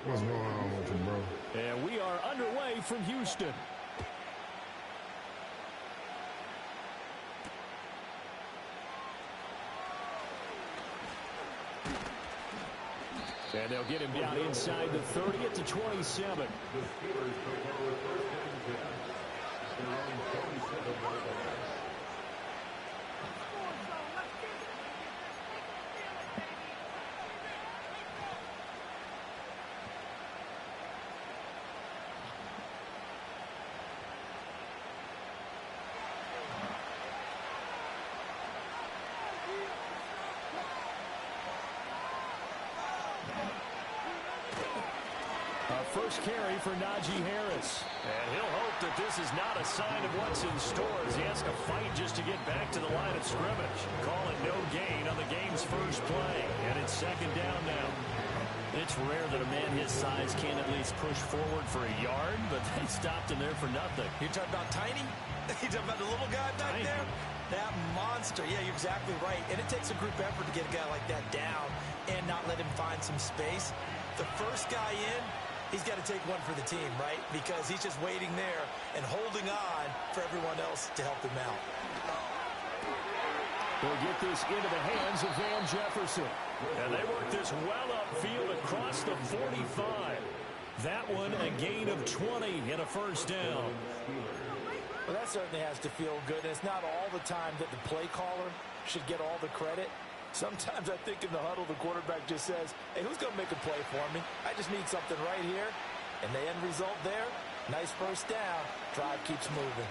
What's going on with you, bro? And we are underway from Houston. And they'll get him down inside the 30 at the 27. First carry for Najee Harris. And he'll hope that this is not a sign of what's in store as he has to fight just to get back to the line of scrimmage. Call it no gain on the game's first play. And it's second down now. It's rare that a man his size can't at least push forward for a yard, but they stopped him there for nothing. You're talking about tiny? You're talking about the little guy back there? That monster. Yeah, you're exactly right. And it takes a group effort to get a guy like that down and not let him find some space. The first guy in, he's got to take one for the team, right? Because he's just waiting there and holding on for everyone else to help him out. They'll get this into the hands of Van Jefferson. And they work this well upfield across the 45. That one a gain of 20 and a first down. Well, that certainly has to feel good. And it's not all the time that the play caller should get all the credit. Sometimes I think in the huddle, the quarterback just says, hey, who's going to make a play for me? I just need something right here. And the end result there, nice first down. Drive keeps moving.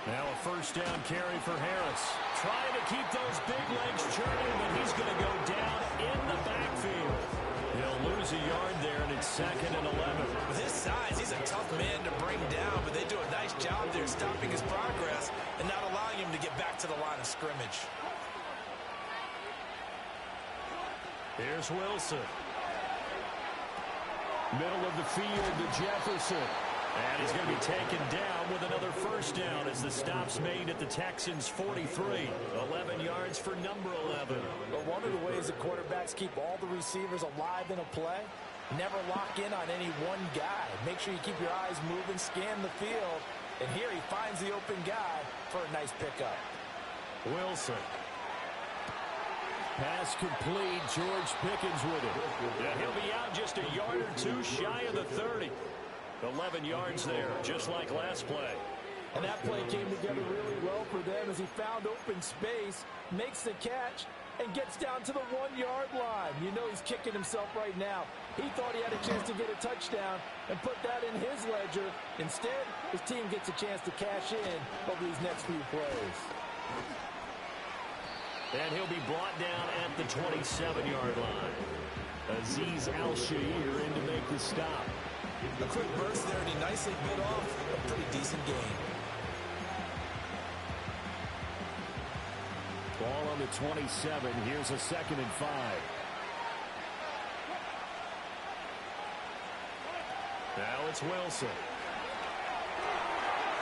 Now a first down carry for Harris. Trying to keep those big legs churning, but he's going to go down in the backfield. He'll lose a yard there, and it's second and 11. With his size, he's a tough man to bring down, but they do a nice job there stopping his progress and not allowing him to get back to the line of scrimmage. Here's Wilson. Middle of the field to Jefferson. And he's going to be taken down with another first down as the stop's made at the Texans' 43. 11 yards for number 11. But one of the ways that quarterbacks keep all the receivers alive in a play, never lock in on any one guy. Make sure you keep your eyes moving, scan the field. And here he finds the open guy for a nice pickup. Wilson. Pass complete. George Pickens with it. And he'll be out just a yard or two shy of the 30. 11 yards there, just like last play. And that play came together really well for them as he found open space, makes the catch, and gets down to the 1-yard line. You know he's kicking himself right now. He thought he had a chance to get a touchdown and put that in his ledger. Instead, his team gets a chance to cash in over these next few plays. And he'll be brought down at the 27-yard line. Azeez Al-Shaair in to make the stop. A quick burst there, and he nicely bit off a pretty decent gain. Ball on the 27. Here's a 2nd and 5. Now it's Wilson.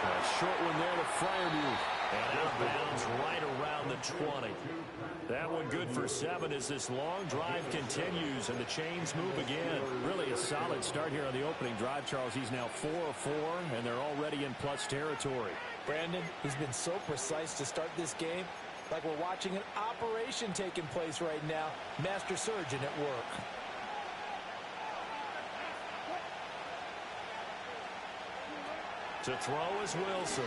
A short one there to Freiermuth. And out of bounds right around the 20. That one good for 7 as this long drive continues and the chains move again. Really a solid start here on the opening drive, Charles. He's now 4 of 4, and they're already in plus territory. Brandon, he's been so precise to start this game, like we're watching an operation taking place right now. Master surgeon at work. To throw is Wilson.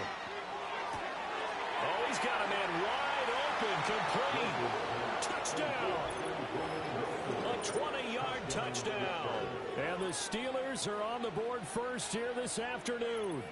Oh, he's got a man wide open, complete. Touchdown. A 20-yard touchdown. And the Steelers are on the board first here this afternoon.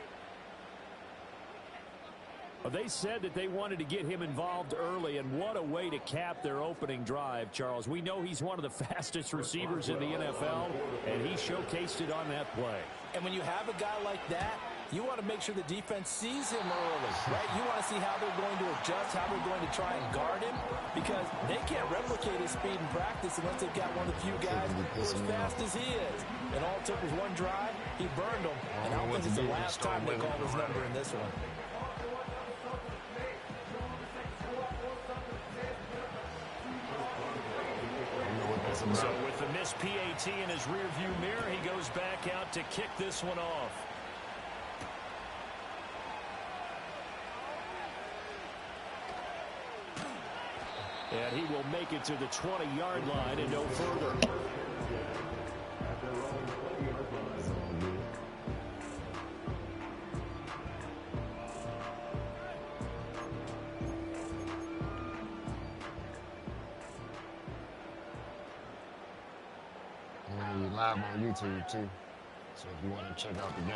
Well, they said that they wanted to get him involved early, and what a way to cap their opening drive, Charles. We know he's one of the fastest receivers in the NFL, and he showcased it on that play. And when you have a guy like that, you want to make sure the defense sees him early, right? You want to see how they're going to adjust, how they're going to try and guard him, because they can't replicate his speed in practice unless they've got one of the few guys who's as fast as he is. And all it took was one drive. He burned them, and I don't think it's the last time they called his number in this one. So with the his PAT in his rearview mirror. He goes back out to kick this one off. And he will make it to the 20-yard line and no further. Live on YouTube too, so if you want to check out the game.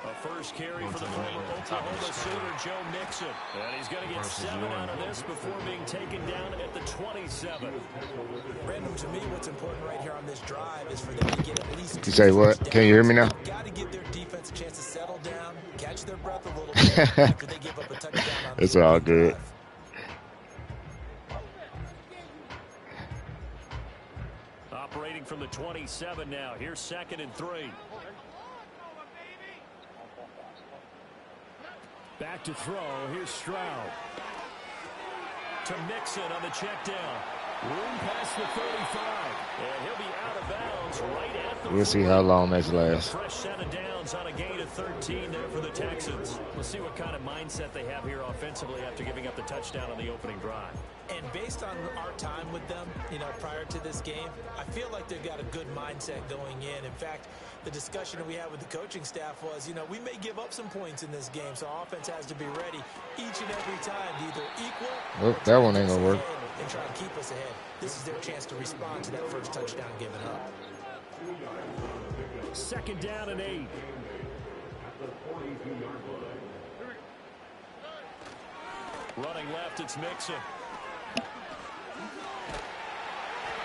A first carry for the former Oklahoma Sooner, Joe Mixon. And he's going to get 7 out of this before being taken down at the 27. Brandon, to me, what's important right here on this drive is for them to get at least. You say what? Can you hear me now? Got to give their defense a chance to settle down, catch their breath a little bit after they give up a touchdown. It's all good. Drive. Operating from the 27 now. Here's 2nd and 3. Back to throw. Here's Stroud. To Mixon on the check down. Room past the 35. And he'll be out of bounds right at the We'll see how long this lasts. Fresh set of downs on a gain of 13 there for the Texans. We'll see what kind of mindset they have here offensively after giving up the touchdown on the opening drive. And based on our time with them, prior to this game, I feel like they've got a good mindset going in. In fact, the discussion that we had with the coaching staff was, we may give up some points in this game, so our offense has to be ready each and every time to either equal Oh, that one ain't gonna work. and try to keep us ahead. This is their chance to respond to that first touchdown given up. 2nd down and 8. Running left, it's Mixon.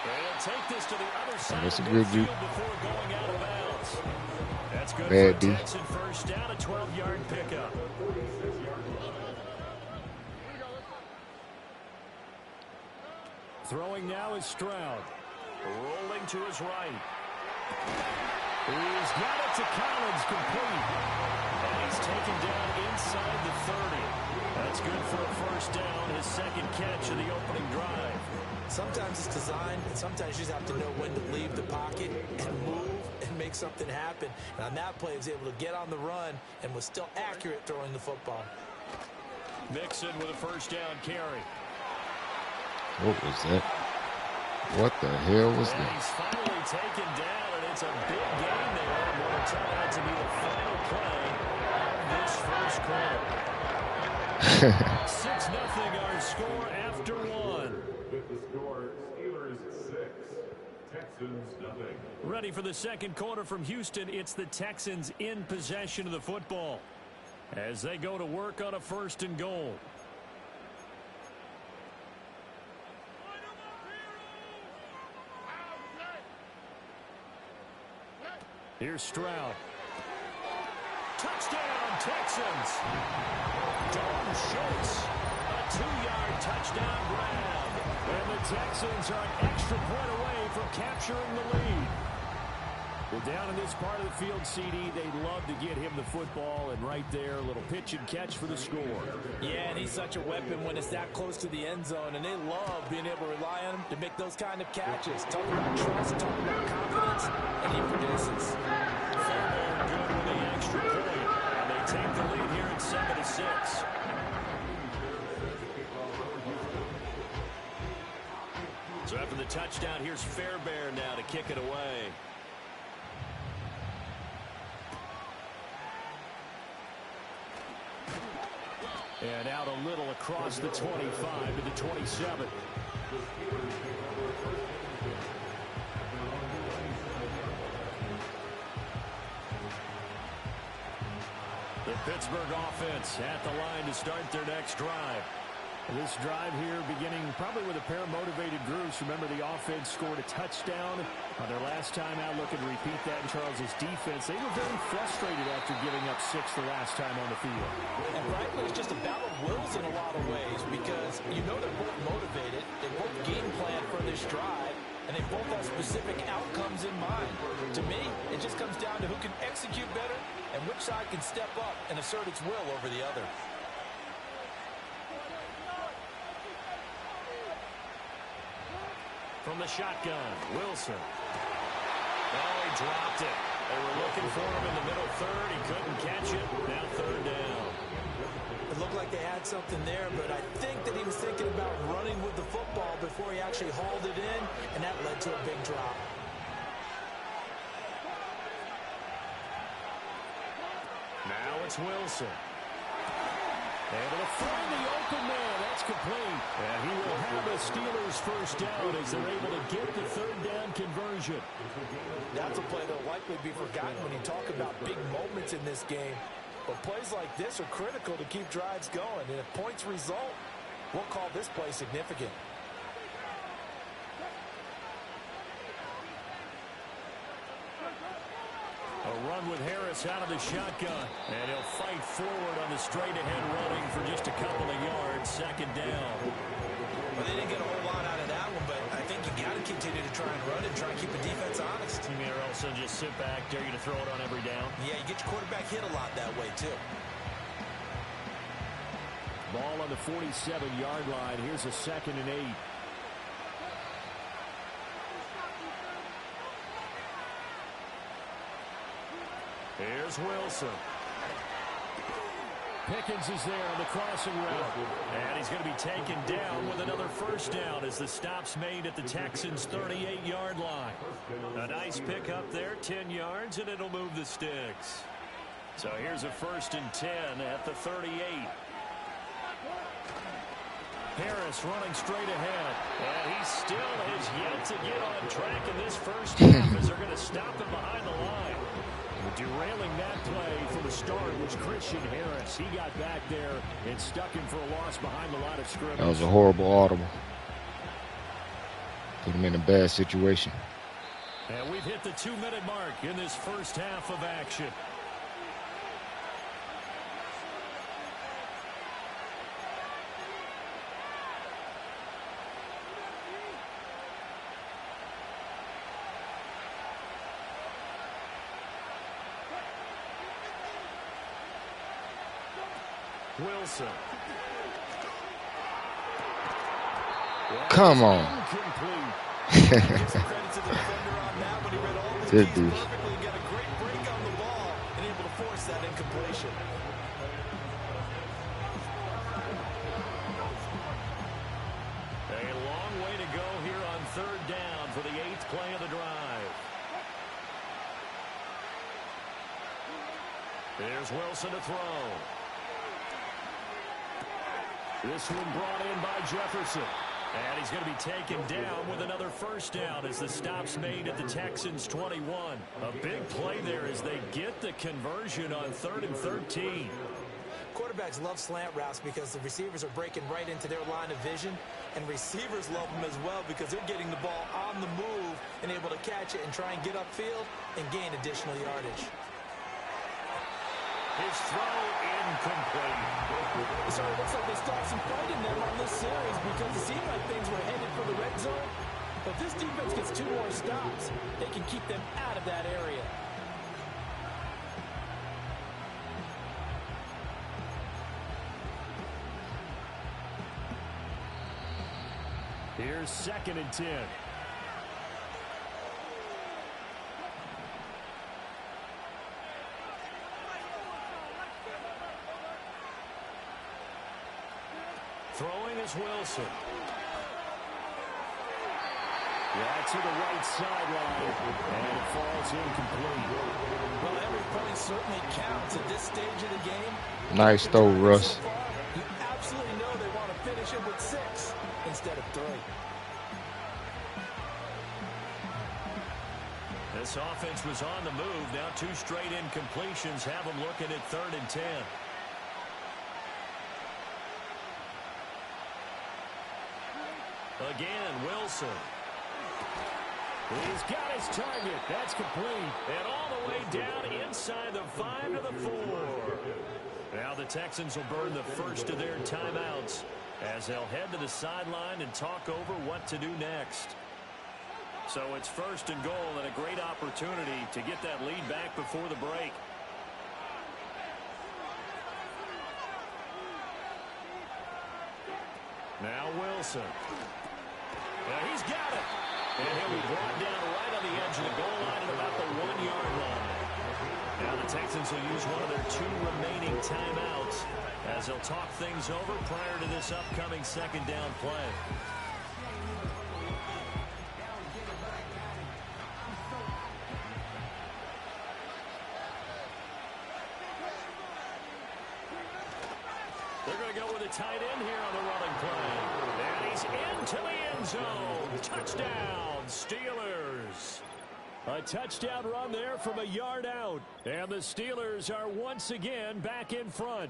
They'll take this to the other side That's a of good midfield view. before going out of bounds. That's good Bad for D. a Texan first down, a 12-yard pickup. Throwing now is Stroud. Rolling to his right. He's got it to Collins, complete. And he's taken down inside the 30. That's good for a first down, his 2nd catch of the opening drive. Sometimes it's designed, and sometimes you just have to know when to leave the pocket and move and make something happen. And on that play, he was able to get on the run and was still accurate throwing the football. Mixon with a first down carry. What was that? What the hell was And that? he's finally taken down, and it's a big gain there. And will turn out to be the final play of this first quarter. 6-0 our score after 1. With the score, Steelers 6, Texans nothing. Ready for the second quarter from Houston. It's the Texans in possession of the football as they go to work on a 1st and goal. Here's Stroud. Touchdown, Texans. Dalton Schultz, a 2-yard touchdown grab. And the Texans are an extra point away from capturing the lead. Well, down in this part of the field, CD, they'd love to get him the football, and right there, a little pitch and catch for the score. Yeah, and he's such a weapon when it's that close to the end zone, and they love being able to rely on him to make those kind of catches. Talk about trust, talk about confidence, and he produces. Fairbairn good with the extra point, and they take the lead here at 7-6. So after the touchdown, here's Fairbairn now to kick it away. And out a little across the 25 to the 27. The Pittsburgh offense at the line to start their next drive. This drive here beginning probably with a pair of motivated groups. Remember, the offense scored a touchdown on their last time out. Looking to repeat that in Charles's defense. They were very frustrated after giving up 6 the last time on the field. And frankly, it's just a battle of wills in a lot of ways because they're both motivated. They both game plan for this drive, and they both have specific outcomes in mind. To me, it just comes down to who can execute better and which side can step up and assert its will over the other. From the shotgun, Wilson. dropped it. They were looking for him in the middle third. He couldn't catch it. Now third down. It looked like they had something there, but I think that he was thinking about running with the football before he actually hauled it in, and that led to a big drop. Now it's Wilson. Able to find the open man. That's complete. And he will have a Steelers first down as they're able to get the third down conversion. That's a play that will likely be forgotten when you talk about big moments in this game. But plays like this are critical to keep drives going. And if points result, we'll call this play significant. A run with Harris out of the shotgun. And he'll fight forward on the straight-ahead running for just a couple of yards. Second down. Well, they didn't get a whole lot out of that one, but I think you got to continue to try and run and try and keep the defense honest. You mean, or also just sit back, dare you to throw it on every down? Yeah, you get your quarterback hit a lot that way, too. Ball on the 47-yard line. Here's a 2nd and 8. Here's Wilson. Pickens is there on the crossing route. And he's going to be taken down with another first down as the stop's made at the Texans' 38-yard line. A nice pick up there, 10 yards, and it'll move the sticks. So here's a 1st and 10 at the 38. Harris running straight ahead. And he still has yet to get on track in this first half as they're going to stop him behind the line. Derailing that play from the start was Christian Harris. He got back there and stuck him for a loss behind the line of scrimmage. That was a horrible audible. Put him in a bad situation. And we've hit the 2-minute mark in this first half of action. Wilson. Come on. Good dude. Got a great break on the ball and able to force that incompletion. A long way to go here on third down for the 8th play of the drive. There's Wilson to throw. This one brought in by Jefferson. And he's going to be taken down with another first down as the stop's made at the Texans' 21. A big play there as they get the conversion on 3rd and 13. Quarterbacks love slant routes because the receivers are breaking right into their line of vision. And receivers love them as well because they're getting the ball on the move and able to catch it and try and get upfield and gain additional yardage. His throw incomplete. So it looks like they stopped some fight in them on this series because it seemed like things were headed for the red zone. But if this defense gets 2 more stops, they can keep them out of that area. Here's 2nd and 10. Throwing is Wilson. Yeah, to the right sideline, and it falls incomplete. Well, every point certainly counts at this stage of the game. Nice throw, Russ. You absolutely know they want to finish it with 6 instead of 3. This offense was on the move. Now 2 straight incompletions have them looking at 3rd and 10. Again, Wilson. He's got his target. That's complete. And all the way down inside the 5 to the 4. Now the Texans will burn the first of their timeouts as they'll head to the sideline and talk over what to do next. So it's 1st and goal and a great opportunity to get that lead back before the break. Now Wilson. He's got it. And he'll be brought down right on the edge of the goal line at about the 1 Texans will use one of their 2 remaining timeouts as they'll talk things over prior to this upcoming second down play. They're going to go with a tight end here on the running play. And he's into the end zone. Touchdown, Steelers. A touchdown run there from a yard out. And the Steelers are once again back in front.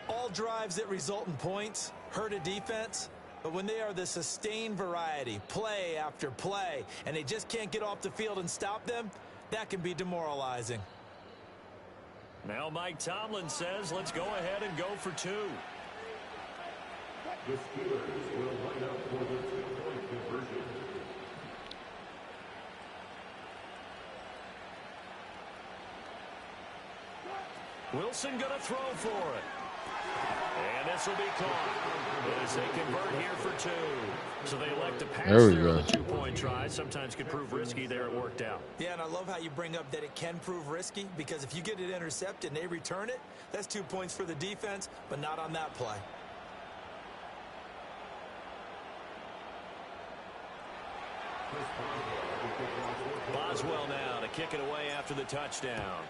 All drives that result in points hurt a defense. But when they are the sustained variety, play after play, and they just can't get off the field and stop them, that can be demoralizing. Now Mike Tomlin says, let's go ahead and go for 2. The Steelers will line up for the 2-point conversion. Wilson going to throw for it. And this will be caught as they convert here for 2. So they elect to pass there on the 2-point try. Sometimes could prove risky. There it worked out. Yeah, and I love how you bring up that it can prove risky, because if you get it intercepted and they return it, that's 2 points for the defense, but not on that play. Boswell now to kick it away after the touchdown.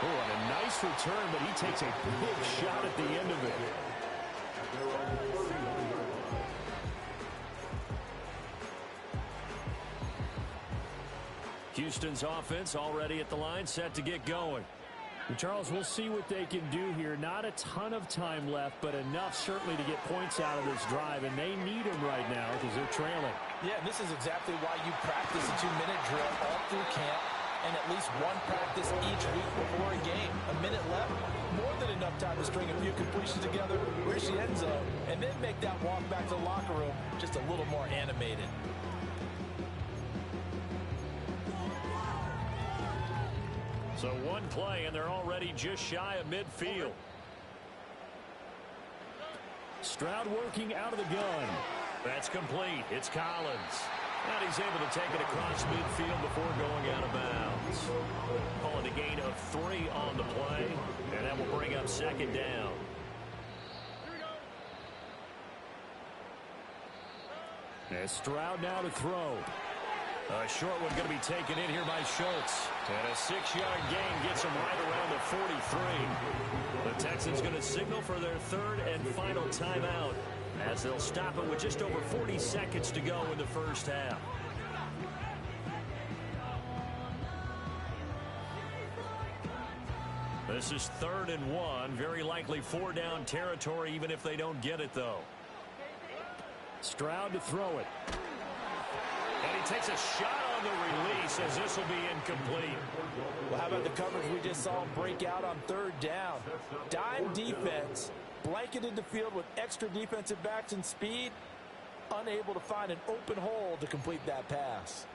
Oh, and a nice return, but he takes a big shot at the end of it. Houston's offense already at the line, set to get going. Charles, we'll see what they can do here. Not a ton of time left, but enough certainly to get points out of this drive, and they need them right now because they're trailing. Yeah, and this is exactly why you practice a 2-minute drill all through camp, and at least one practice each week before a game. A minute left, more than enough time to string a few completions together, reach the end zone, and then make that walk back to the locker room just a little more animated. So one play, and they're already just shy of midfield. Stroud working out of the gun. That's complete. It's Collins. And he's able to take it across midfield before going out of bounds. Calling a gain of 3 on the play, and that will bring up second down. And Stroud now to throw. A short one going to be taken in here by Schultz. And a 6-yard gain gets him right around the 43. The Texans going to signal for their 3rd and final timeout as they'll stop it with just over 40 seconds to go in the first half. This is 3rd and 1. Very likely 4-down territory, even if they don't get it, though. Stroud to throw it. And he takes a shot on the release as this will be incomplete. Well, how about the coverage we just saw him break out on 3rd down? Dime defense, blanketed the field with extra defensive backs and speed, unable to find an open hole to complete that pass.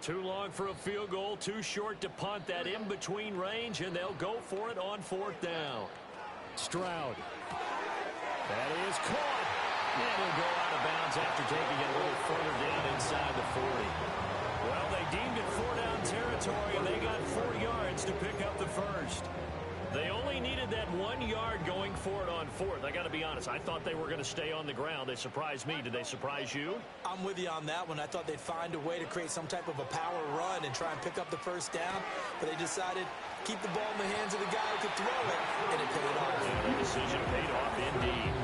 Too long for a field goal, too short to punt. That in-between range, and they'll go for it on 4th down. Stroud. That is caught. And he'll go out of bounds after taking it a little further down inside the 40. Well, they deemed it 4-down territory, and they got 4 yards to pick up the first. They only needed that 1 yard going for it on 4th. I got to be honest, I thought they were going to stay on the ground. They surprised me. Did they surprise you? I'm with you on that one. I thought they'd find a way to create some type of a power run and try and pick up the first down, but they decided keep the ball in the hands of the guy who could throw it, and it paid off. And the decision paid off indeed.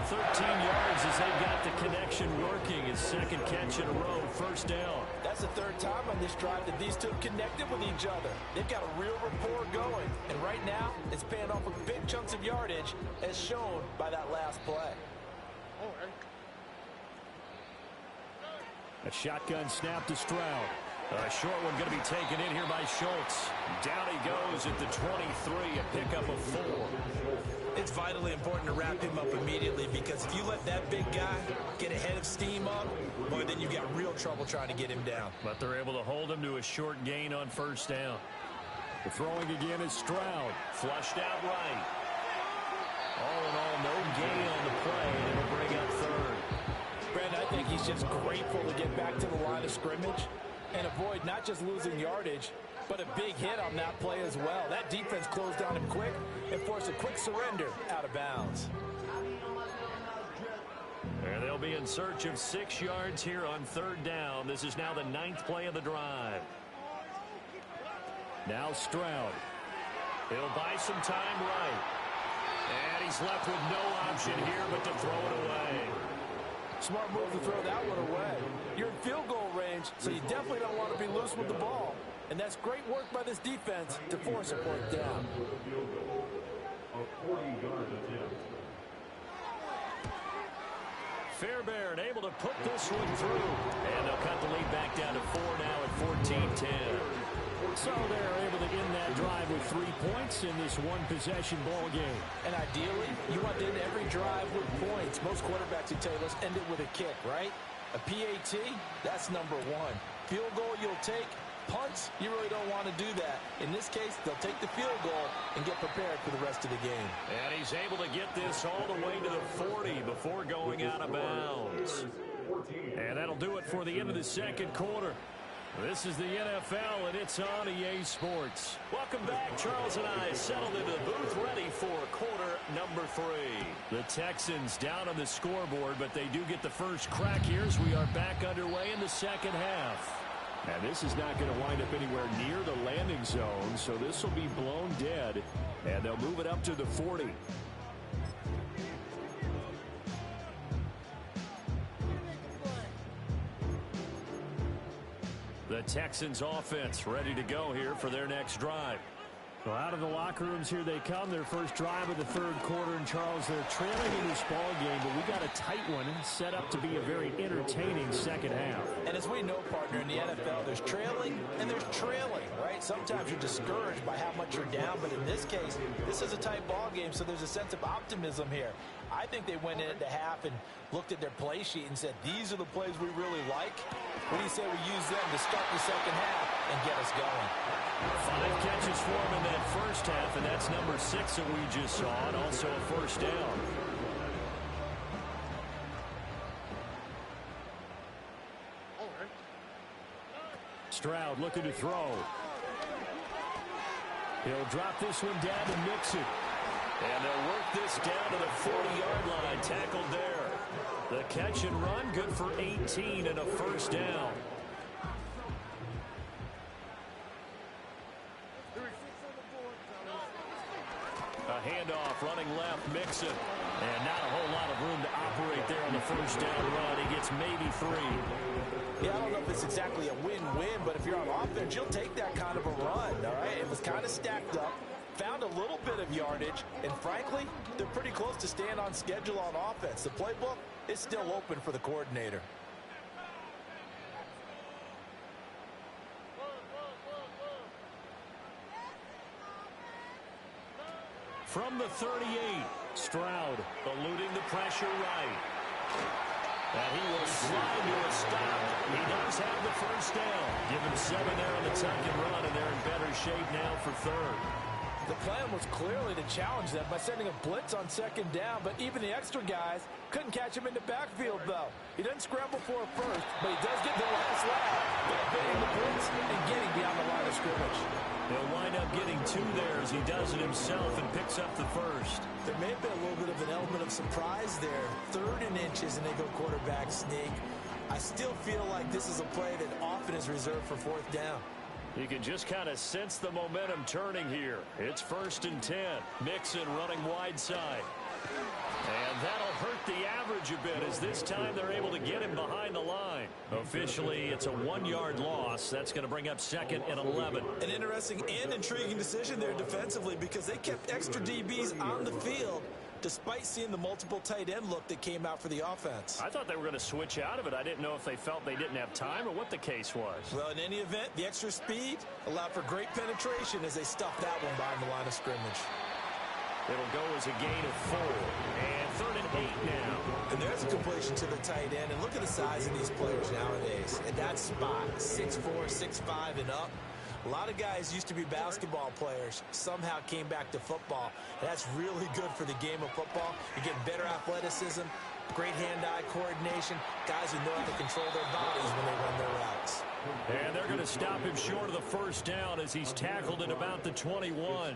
13 yards as they've got the connection working. His 2nd catch in a row, 1st down. That's the 3rd time on this drive that these two connected with each other. They've got a real rapport going, and right now it's paying off with big chunks of yardage as shown by that last play. A shotgun snap to Stroud. A short one going to be taken in here by Schultz. Down he goes at the 23, a pickup of 4. It's vitally important to wrap him up immediately, because if you let that big guy get a head of steam up, boy, then you got real trouble trying to get him down. But they're able to hold him to a short gain on 1st down. The throwing again is Stroud. Flushed out right. All in all, no gain on the play, and it'll bring up third. Brandon, I think he's just grateful to get back to the line of scrimmage and avoid not just losing yardage, but a big hit on that play as well. That defense closed on him quick and forced a quick surrender out of bounds. And they'll be in search of 6 yards here on third down. This is now the 9th play of the drive. Now Stroud. He'll buy some time right. And he's left with no option here but to throw it away. Smart move to throw that one away. You're in field goal range, so you definitely don't want to be loose with the ball. And that's great work by this defense to force a fourth down. A 40-yard attempt. Fairbairn able to put this one through. And they'll cut the lead back down to 4 now at 14-10. So they're able to end that drive with 3 points in this one-possession ball game. And ideally, you want to end every drive with points. Most quarterbacks would tell you, let's end it with a kick, right? A PAT, that's number 1. Field goal you'll take. Punts, you really don't want to do that. In this case, they'll take the field goal and get prepared for the rest of the game. And he's able to get this all the way to the 40 before going out of bounds. And that'll do it for the end of the second quarter. This is the NFL, and it's on EA Sports. Welcome back. Charles and I settled into the booth ready for quarter number 3. The Texans down on the scoreboard, but they do get the first crack here as we are back underway in the second half. And this is not going to wind up anywhere near the landing zone, so this will be blown dead, and they'll move it up to the 40. The Texans offense ready to go here for their next drive. Well, out of the locker rooms here they come. Their first drive of the third quarter. And Charles, they're trailing in this ball game, but we got a tight one set up to be a very entertaining second half. And as we know, partner, in the NFL, there's trailing and there's trailing, right? Sometimes you're discouraged by how much you're down, but in this case, this is a tight ball game, so there's a sense of optimism here. I think they went into half and looked at their play sheet and said, these are the plays we really like. What do you say we use them to start the second half and get us going? 5 catches for him in that first half, and that's number 6 that we just saw, and also a first down. Stroud looking to throw. He'll drop this one down to Mixon. And they'll work this down to the 40-yard line, tackled there. The catch and run, good for 18 and a first down. A handoff, running left, Mixon. And not a whole lot of room to operate there on the first down run. He gets maybe 3. Yeah, I don't know if it's exactly a win-win, but if you're on offense, you'll take that kind of a run, all right? It was kind of stacked up, found a little bit of yardage, and frankly, they're pretty close to staying on schedule on offense. The playbook is still open for the coordinator. From the 38, Stroud eluding the pressure right. And he will slide to a stop. He does have the first down. Give him 7 there on the tuck and run, and they're in better shape now for third. The plan was clearly to challenge them by sending a blitz on second down, but even the extra guys couldn't catch him in the backfield, though. He doesn't scramble for a first, but he does get the last lap by evading the blitz and getting beyond the line of scrimmage. He'll wind up getting 2 there as he does it himself and picks up the first. There may have been a little bit of an element of surprise there. 3rd and inches, and they go quarterback sneak. I still feel like this is a play that often is reserved for 4th down. You can just kind of sense the momentum turning here. It's 1st and 10. Mixon running wide side. And that'll hurt the average a bit as this time they're able to get him behind the line. Officially, it's a 1-yard loss. That's going to bring up 2nd and 11. An interesting and intriguing decision there defensively because they kept extra DBs on the field despite seeing the multiple tight end look that came out for the offense. I thought they were going to switch out of it. I didn't know if they felt they didn't have time or what the case was. Well, in any event, the extra speed allowed for great penetration as they stuffed that one behind the line of scrimmage. It'll go as a gain of 4. And 3rd and 8 now. And there's a completion to the tight end. And look at the size of these players nowadays. At that spot, 6'4", 6'5", and up. A lot of guys used to be basketball players, somehow came back to football. That's really good for the game of football. You're getting better athleticism, great hand-eye coordination, guys who know how to control their bodies when they run their routes. And they're going to stop him short of the first down as he's tackled at about the 21.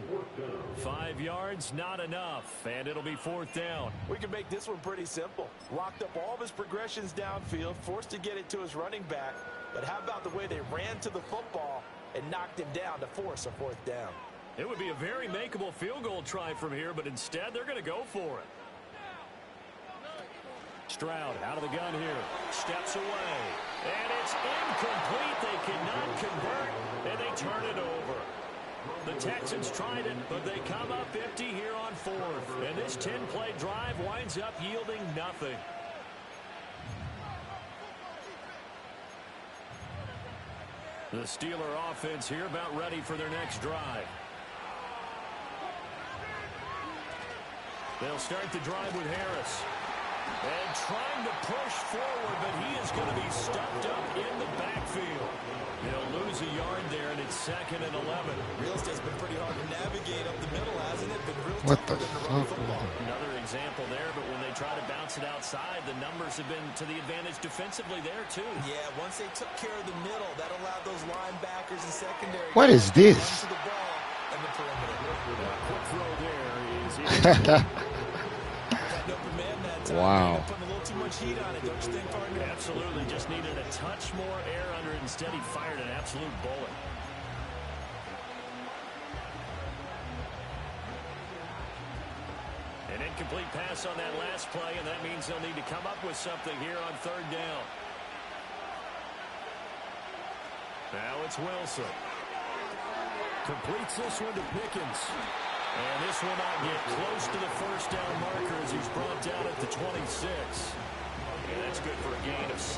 5 yards, not enough, and it'll be 4th down. We can make this one pretty simple. Locked up all of his progressions downfield, forced to get it to his running back. But how about the way they ran to the football and knocked him down to force a 4th down? It would be a very makeable field goal try from here, but instead they're going to go for it. Stroud out of the gun here. Steps away. And it's incomplete. They cannot convert, and they turn it over. The Texans tried it, but they come up empty here on 4th. And this 10-play drive winds up yielding nothing. The Steeler offense here about ready for their next drive. They'll start the drive with Harris. And trying to push forward, but he is going to be stuffed up in the backfield. They'll lose a yard there, and it's 2nd and 11. Real estate's been pretty hard to navigate up the middle, hasn't it? Been real What tough the for them to run fuck? football. Another example there, but when they try to bounce it outside, the numbers have been to the advantage defensively there, too. Yeah, once they took care of the middle, that allowed those linebackers and secondary What guys is this? to run to the ball and the perimeter. Quick throw there is in. Had an open man that time. Wow. Putting a little too much heat on it, don't you think, partner? Absolutely. Just needed a touch more air under it. Instead, he fired an absolute bullet. An incomplete pass on that last play, and that means they'll need to come up with something here on 3rd down. Now it's Wilson. Completes this one to Pickens. And this will not get close to the first down marker as he's brought down at the 26. And that's good for a gain of 6.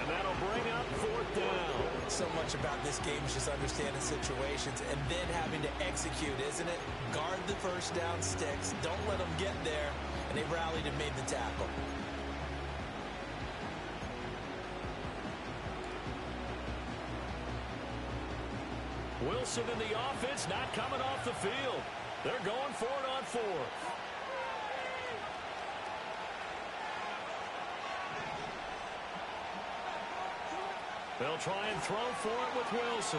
And that'll bring up 4th down. So much about this game is just understanding situations and then having to execute, isn't it? Guard the first down sticks. Don't let them get there. And they rallied and made the tackle. Wilson in the offense, not coming off the field. They're going for it on 4th. They'll try and throw for it with Wilson.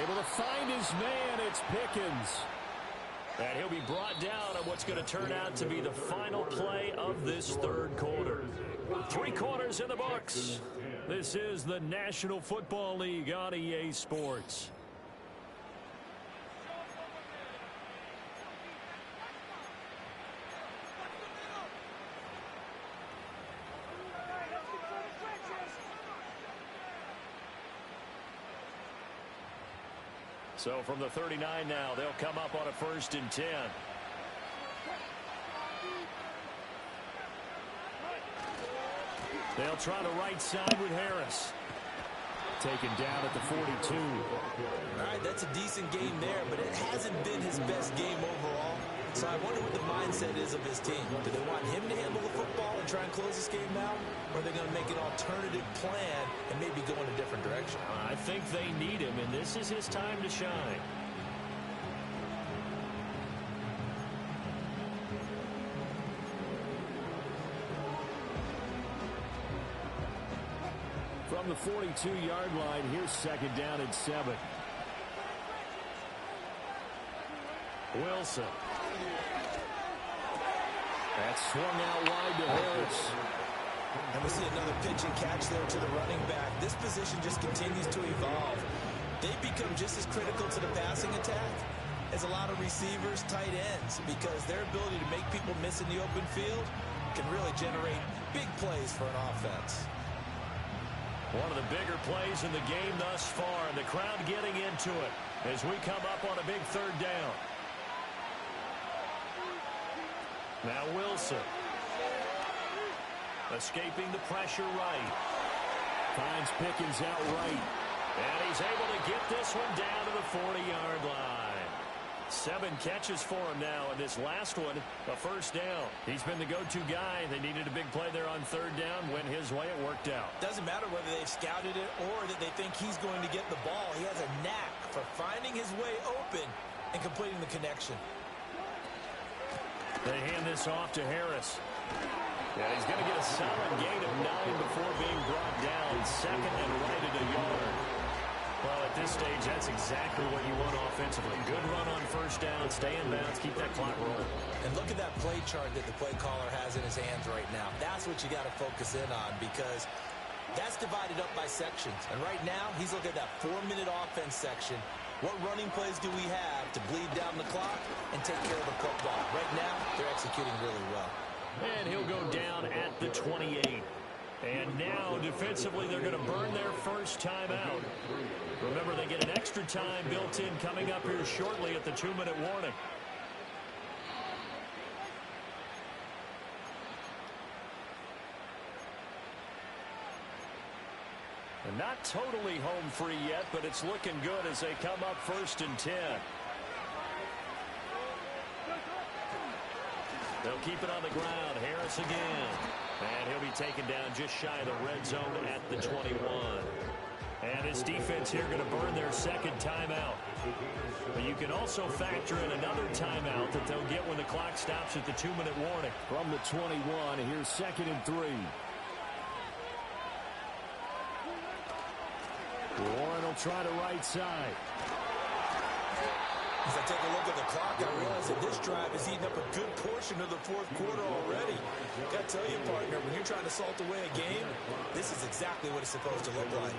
Able to find his man. It's Pickens. And he'll be brought down on what's going to turn out to be the final play of this 3rd quarter. 3 quarters in the books. This is the National Football League on EA Sports. So from the 39 now, they'll come up on a 1st and 10. They'll try the right side with Harris. Taken down at the 42. All right, that's a decent game there, but it hasn't been his best game overall. So I wonder what the mindset is of his team. Do they want him to handle the football and try and close this game out? Or are they going to make an alternative plan and maybe go in a different direction? I think they need him, and this is his time to shine. From the 42-yard line, here's 2nd down and 7. Wilson. That's swung out wide to Harris. And we see another pitch and catch there to the running back. This position just continues to evolve. They become just as critical to the passing attack as a lot of receivers, tight ends, because their ability to make people miss in the open field can really generate big plays for an offense. One of the bigger plays in the game thus far, and the crowd getting into it as we come up on a big 3rd down. Now Wilson. Escaping the pressure right. Finds Pickens out right. And he's able to get this one down to the 40-yard line. 7 catches for him now, and this last one, a first down. He's been the go-to guy. They needed a big play there on 3rd down. Went his way. It worked out. Doesn't matter whether they've scouted it or that they think he's going to get the ball. He has a knack for finding his way open and completing the connection. They hand this off to Harris. Yeah, he's going to get a solid gain of 9 before being brought down. 2nd and right at a yard. Well, at this stage, that's exactly what you want offensively. Good run on 1st down, stay in bounds, keep that clock rolling. And look at that play chart that the play caller has in his hands right now. That's what you got to focus in on because that's divided up by sections. And right now, he's looking at that 4-minute offense section. What running plays do we have to bleed down the clock and take care of the football? Right now, they're executing really well. And he'll go down at the 28. And now, defensively, they're going to burn their first timeout. Remember, they get an extra time built in coming up here shortly at the 2-minute warning. And not totally home free yet, but it's looking good as they come up 1st and 10. They'll keep it on the ground. Harris again. And he'll be taken down just shy of the red zone at the 21. And this defense here going to burn their 2nd timeout. But you can also factor in another timeout that they'll get when the clock stops at the 2-minute warning. From the 21, here's 2nd and 3. Warren will try to right side. As I take a look at the clock, I realize that this drive has eaten up a good portion of the 4th quarter already. Got to tell you, partner, when you're trying to salt away a game, this is exactly what it's supposed to look like.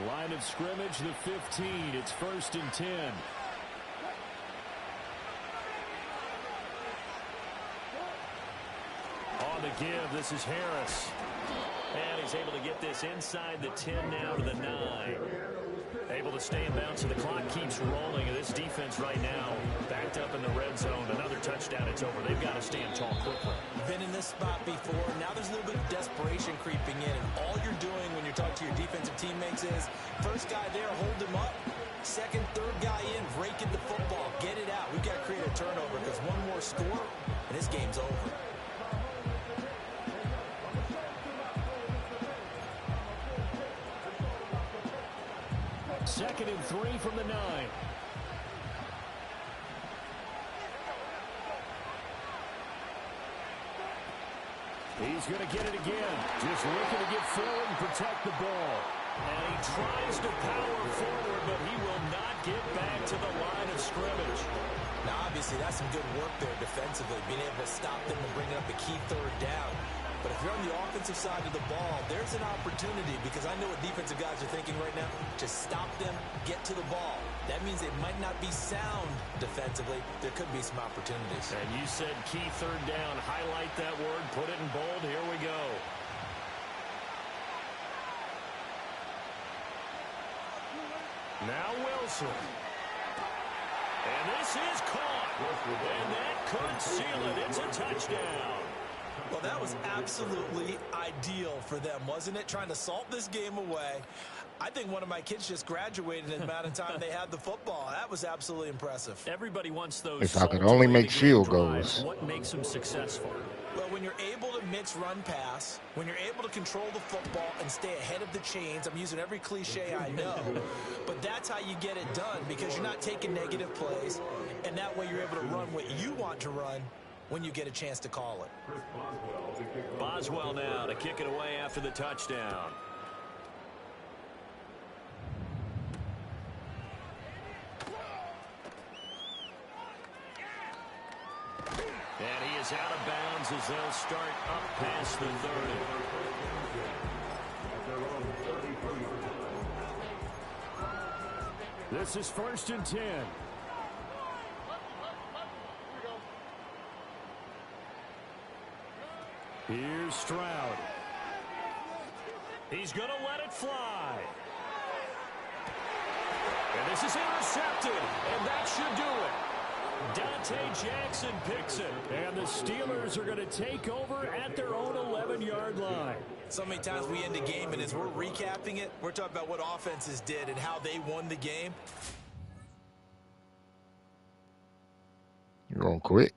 Line of scrimmage, the 15. It's 1st and 10. On the give, this is Harris. And he's able to get this inside the 10 now to the 9. Able to stay in bounds, so the clock keeps rolling. And this defense right now backed up in the red zone. Another touchdown, it's over. They've got to stand tall quickly. Been in this spot before. Now there's a little bit of desperation creeping in. And all you're doing when you're talking to your defensive teammates is, first guy there, hold him up. 2nd, 3rd guy in, break at the football. Get it out. We've got to create a turnover because one more score, and this game's over. 2nd and 3 from the 9. He's going to get it again. Just looking to get forward and protect the ball. And he tries to power forward, but he will not get back to the line of scrimmage. Now, obviously, that's some good work there defensively, being able to stop them and bring up a key 3rd down. But if you're on the offensive side of the ball, there's an opportunity because I know what defensive guys are thinking right now. Just stop them, get to the ball. That means they might not be sound defensively. There could be some opportunities. And you said key 3rd down. Highlight that word. Put it in bold. Here we go. Now Wilson. And this is caught. And that could seal it. It's a touchdown. Well, that was absolutely ideal for them, wasn't it? Trying to salt this game away. I think one of my kids just graduated in the amount of time they had the football. That was absolutely impressive. Everybody wants those. If I could only make field goals. What makes them successful? Well, when you're able to mix run pass, when you're able to control the football and stay ahead of the chains, I'm using every cliche I know, but that's how you get it done because you're not taking negative plays, and that way you're able to run what you want to run when you get a chance to call it. Boswell now to kick it away after the touchdown. And he is out of bounds as they'll start up past the 30. This is 1st and 10. Here's Stroud. He's going to let it fly. And this is intercepted, and that should do it. Dante Jackson picks it. And the Steelers are going to take over at their own 11-yard line. So many times we end a game, and as we're recapping it, we're talking about what offenses did and how they won the game. You're going to quit?